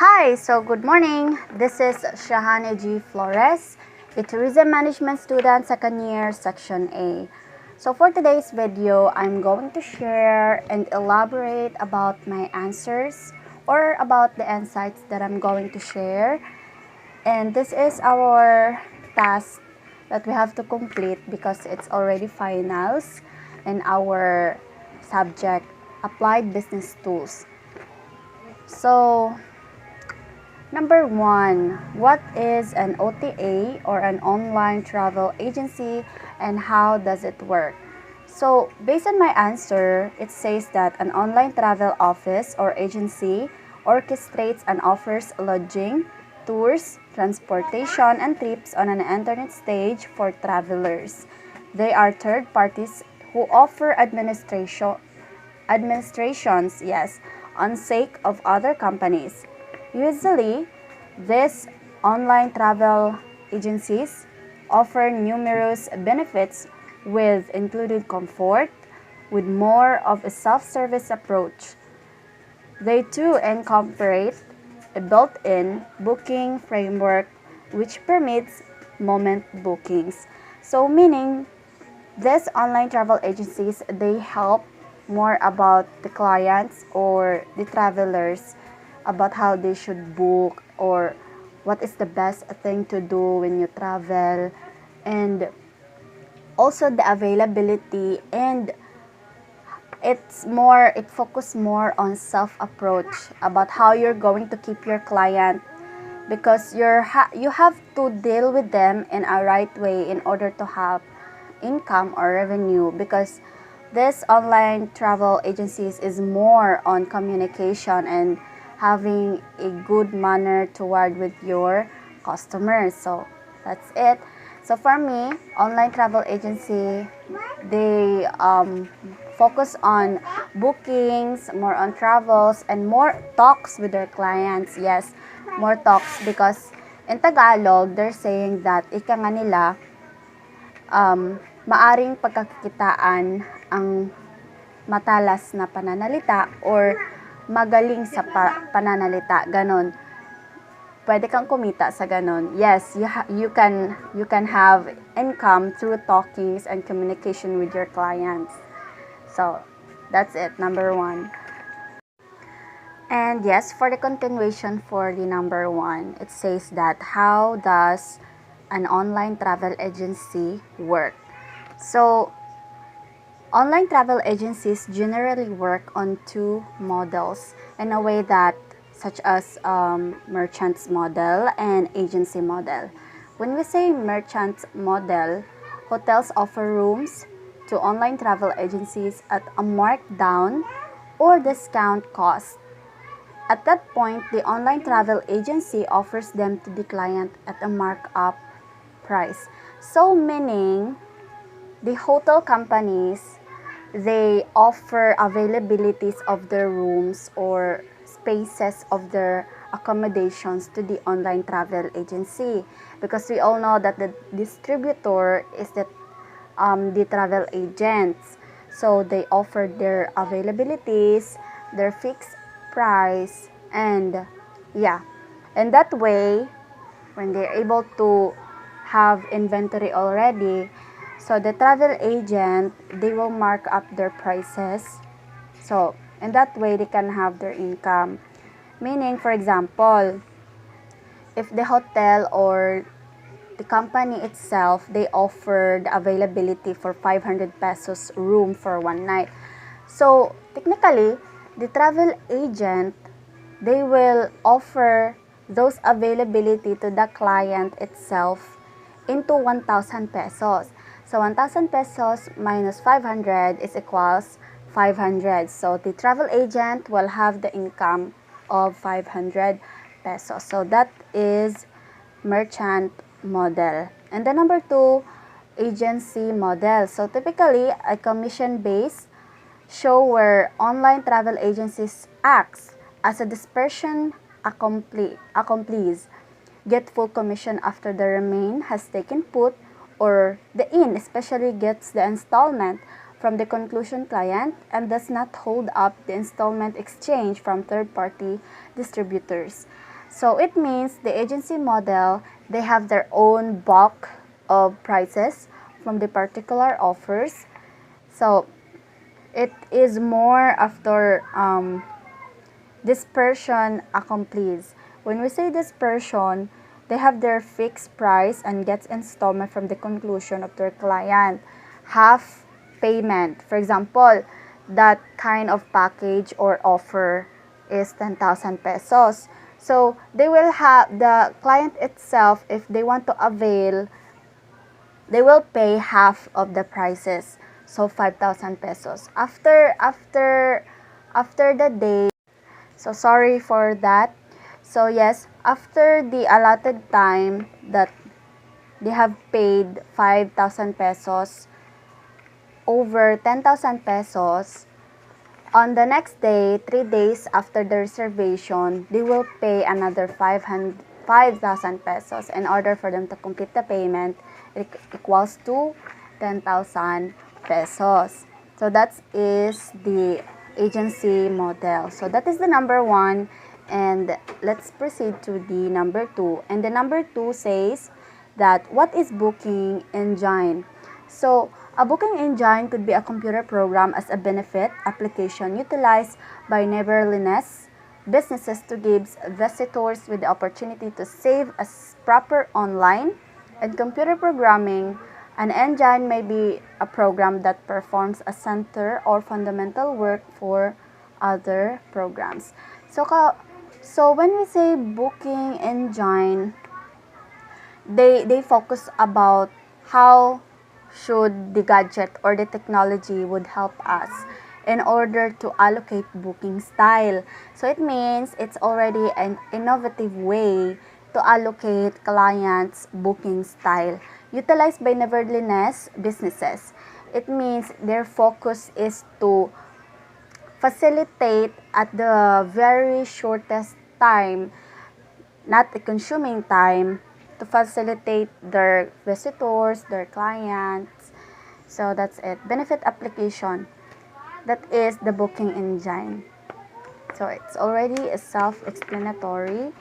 Hi, so good morning. This is Shahane G. Flores, a tourism management student, second year, section A. So for today's video, I'm going to share and elaborate about my answers or about the insights that I'm going to share. And this is our task that we have to complete because it's already finals in our subject, Applied Business Tools. So, number one, what is an OTA or an online travel agency and how does it work? So, based on my answer, it says that an online travel office or agency orchestrates and offers lodging, tours, transportation, and trips on an internet stage for travelers. They are third parties who offer administrations, yes, on sake of other companies. Usually, these online travel agencies offer numerous benefits with included comfort, with more of a self-service approach. They too incorporate a built-in booking framework which permits moment bookings. So meaning these online travel agencies, they help more about the clients or the travelers about how they should book or what is the best thing to do when you travel, and also the availability, and it focus more on self approach about how you're going to keep your client, because you have to deal with them in a right way in order to have income or revenue, because this online travel agencies is more on communication and having a good manner toward with your customers. So that's it. So for me, online travel agency, they focus on bookings, more on travels, and more talks with their clients. Yes, more talks, because in Tagalog, they're saying that ika nga nila, maaring pagkakitaan ang matalas na pananalita or magaling sa pananalita, ganon. Pwede kang kumita sa ganon. Yes, you can have income through talkings and communication with your clients. So, that's it, number one. And yes, for the continuation for the number one, it says that how does an online travel agency work? So, online travel agencies generally work on two models in a way that such as merchants model and agency model. When we say merchants model, hotels offer rooms to online travel agencies at a marked down or discount cost. At that point, the online travel agency offers them to the client at a markup price. So meaning, the hotel companies, they offer availabilities of their rooms or spaces of their accommodations to the online travel agency, because we all know that the distributor is the travel agents. So they offer their availabilities, their fixed price, and yeah, and that way when they're able to have inventory already, so the travel agent, they will mark up their prices. So in that way they can have their income. Meaning, for example, if the hotel or the company itself, they offer the availability for 500 pesos room for one night. So technically, the travel agent, they will offer those availability to the client itself into 1,000 pesos. So 1,000 pesos minus 500 is equals 500. So the travel agent will have the income of 500 pesos. So that is merchant model. And the number two, agency model. So typically, a commission-based show where online travel agencies acts as a dispersion accomplice, get full commission after the remain has taken put, or the inn especially gets the installment from the conclusion client and does not hold up the installment exchange from third-party distributors. So it means the agency model, they have their own bulk of prices from the particular offers. So it is more after dispersion accomplished. When we say dispersion, they have their fixed price and gets installment from the conclusion of their client. Half payment. For example, that kind of package or offer is 10,000 pesos. So they will have the client itself, if they want to avail, they will pay half of the prices. So 5,000 pesos. After the day, so sorry for that. So yes, after the allotted time that they have paid 5,000 pesos over 10,000 pesos, on the next day, 3 days after the reservation, they will pay another 5,000 pesos in order for them to complete the payment. It equals to 10,000 pesos. So that is the agency model. So that is the number 1, and let's proceed to the number 2. And the number 2 says that what is booking engine? So a booking engine could be a computer program as a benefit application utilized by neighborliness businesses to give visitors with the opportunity to save as proper online and computer programming. An engine may be a program that performs a center or fundamental work for other programs. So when we say booking engine, they focus about how should the gadget or the technology would help us in order to allocate booking style. So it means it's already an innovative way to allocate clients' booking style utilized by nevertheless businesses. It means their focus is to facilitate at the very shortest time, not a consuming time, to facilitate their visitors, their clients. So that's it. Benefit application. That is the booking engine. So it's already a self-explanatory.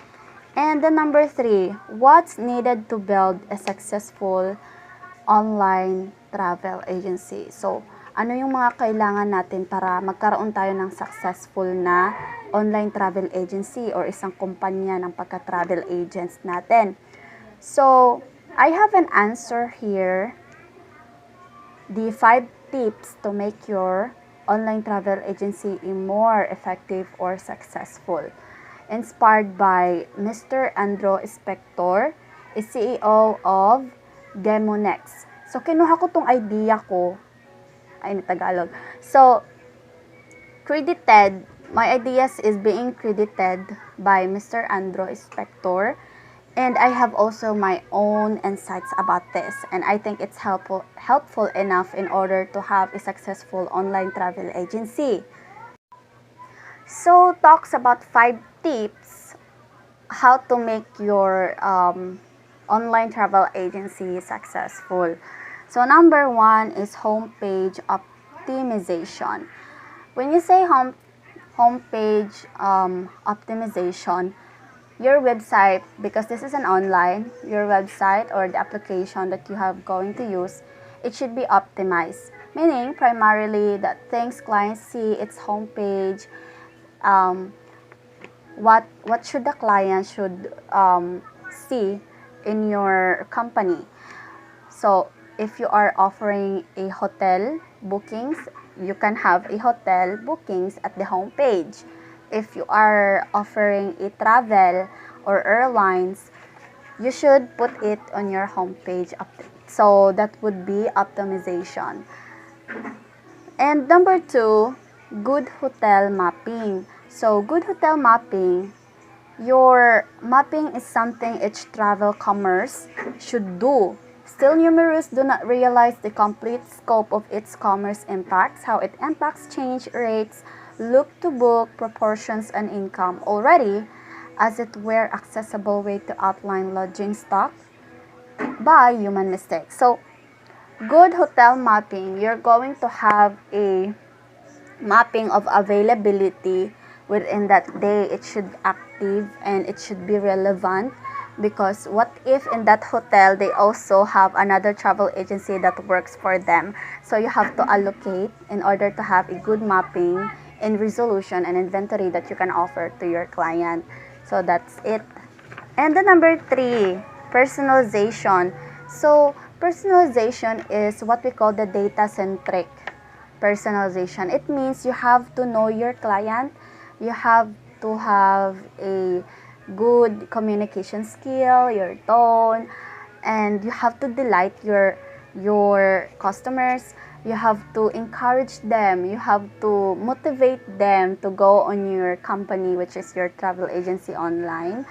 And the number 3, what's needed to build a successful online travel agency? So, ano yung mga kailangan natin para magkaroon tayo ng successful na online travel agency or isang kumpanya ng pagka-travel agents natin? So, I have an answer here. The 5 tips to make your online travel agency more effective or successful. Inspired by Mr. Andrew Spector, is CEO of Demonex. So, kinuha ko tong idea ko, ay Tagalog. So, my ideas is being credited by Mr. Andrew Spector, and I have also my own insights about this, and I think it's helpful enough in order to have a successful online travel agency. So, talks about 5 tips how to make your online travel agency successful. So, number 1 is homepage optimization. When you say homepage optimization, your website, because this is an online, your website or the application that you have going to use, it should be optimized. Meaning, primarily, that things clients see, its homepage, what should the client should see in your company. So, if you are offering a hotel bookings, you can have a hotel bookings at the homepage. If you are offering a travel or airlines, you should put it on your homepage. So that would be optimization. And number 2, good hotel mapping. So good hotel mapping, your mapping is something each travel commerce should do. Still, numerous do not realize the complete scope of its commerce impacts, how it impacts change rates, look to book, proportions, and income already, as it were accessible way to outline lodging stock by human mistakes. So, good hotel mapping, you're going to have a mapping of availability within that day. It should active and it should be relevant, because what if in that hotel they also have another travel agency that works for them. So you have to allocate in order to have a good mapping and resolution and inventory that you can offer to your client. So that's it. And the number 3, personalization. So personalization is what we call the data centric personalization. It means you have to know your client, you have to have a good communication skill, your tone, and you have to delight your customers. You have to encourage them, you have to motivate them to go on your company, which is your travel agency online.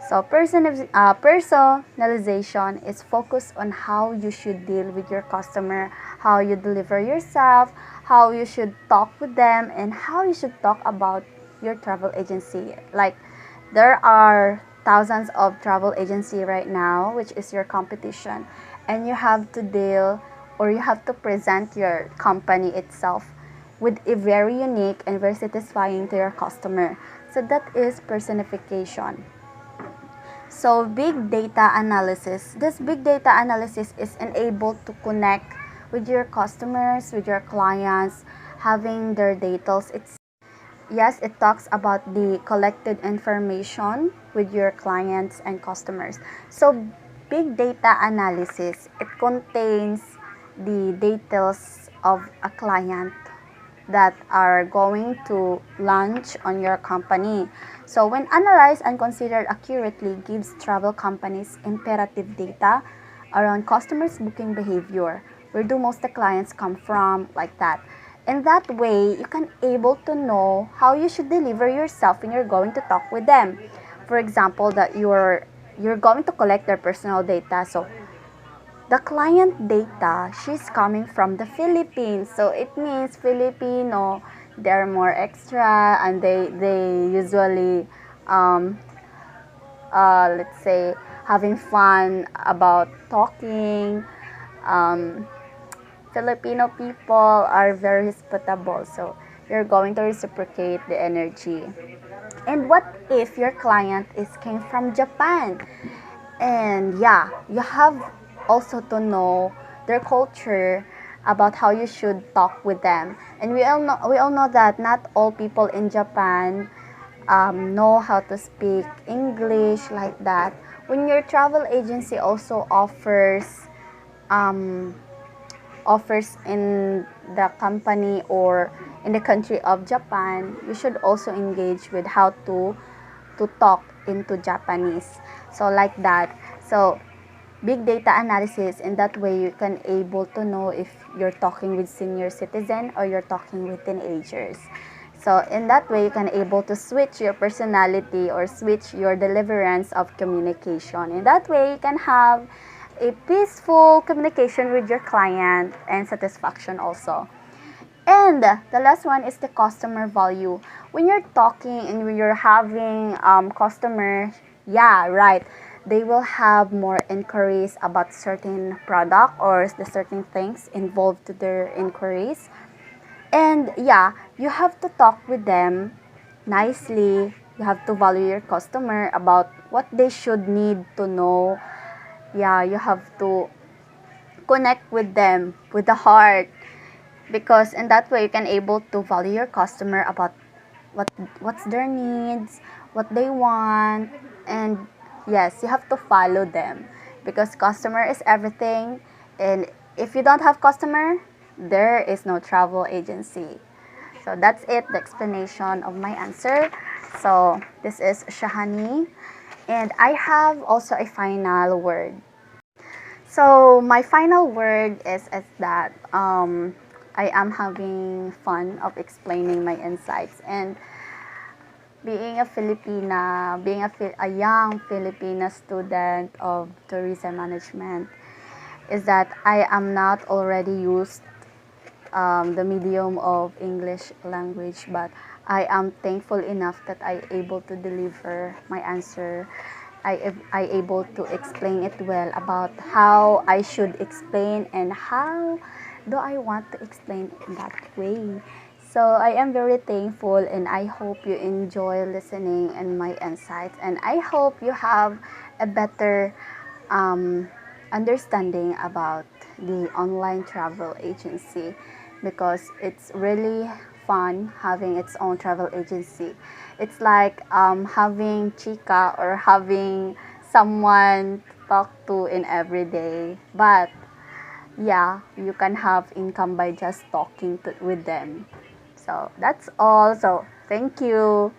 So personalization is focused on how you should deal with your customer, how you deliver yourself, how you should talk with them, and how you should talk about your travel agency. Like, there are thousands of travel agency right now, which is your competition, and you have to deal, or you have to present your company itself with a very unique and very satisfying to your customer. So that is personification. So big data analysis. This big data analysis is enabled to connect with your customers, with your clients, having their data. It talks about the collected information with your clients and customers. So big data analysis, it contains the details of a client that are going to launch on your company. So when analyzed and considered accurately, gives travel companies imperative data around customers' booking behavior. Where do most of the clients come from, like that. In that way, you can able to know how you should deliver yourself when you're going to talk with them. For example, that you're going to collect their personal data. So the client data, she's coming from the Philippines. So it means Filipino, they're more extra, and they usually, um, let's say, having fun about talking. Um, Filipino people are very hospitable. So you're going to reciprocate the energy. And what if your client is came from Japan? And yeah, you have also to know their culture, about how you should talk with them. And we all know that not all people in Japan know how to speak English, like that. When your travel agency also um, offers in the company or in the country of Japan, you should also engage with how to talk into Japanese. So like that. So big data analysis, in that way you can able to know if you're talking with senior citizen or you're talking with teenagers. So in that way you can able to switch your personality or switch your deliverance of communication. In that way you can have a peaceful communication with your client and satisfaction also. And the last one is the customer value. When you're talking and when you're having customer, yeah, right, they will have more inquiries about certain product or the certain things involved to their inquiries. And yeah, you have to talk with them nicely. You have to value your customer about what they should need to know. Yeah, you have to connect with them with the heart, because in that way you can able to value your customer about what's their needs, what they want. And yes, you have to follow them, because customer is everything. And if you don't have customer, there is no travel agency. So that's it, the explanation of my answer. So this is Shahani, and I have also a final word. So my final word is that I am having fun of explaining my insights. And being a Filipina, being a young Filipina student of tourism management, is that I am not already used the medium of English language, but I am thankful enough that I able to deliver my answer I able to explain it well about how I should explain and how do I want to explain in that way. So I am very thankful and I hope you enjoy listening and my insights, and I hope you have a better um, understanding about the online travel agency, because it's really fun having its own travel agency. It's like having chica or having someone to talk to in every day. But yeah, you can have income by just talking with them. So that's all. So thank you.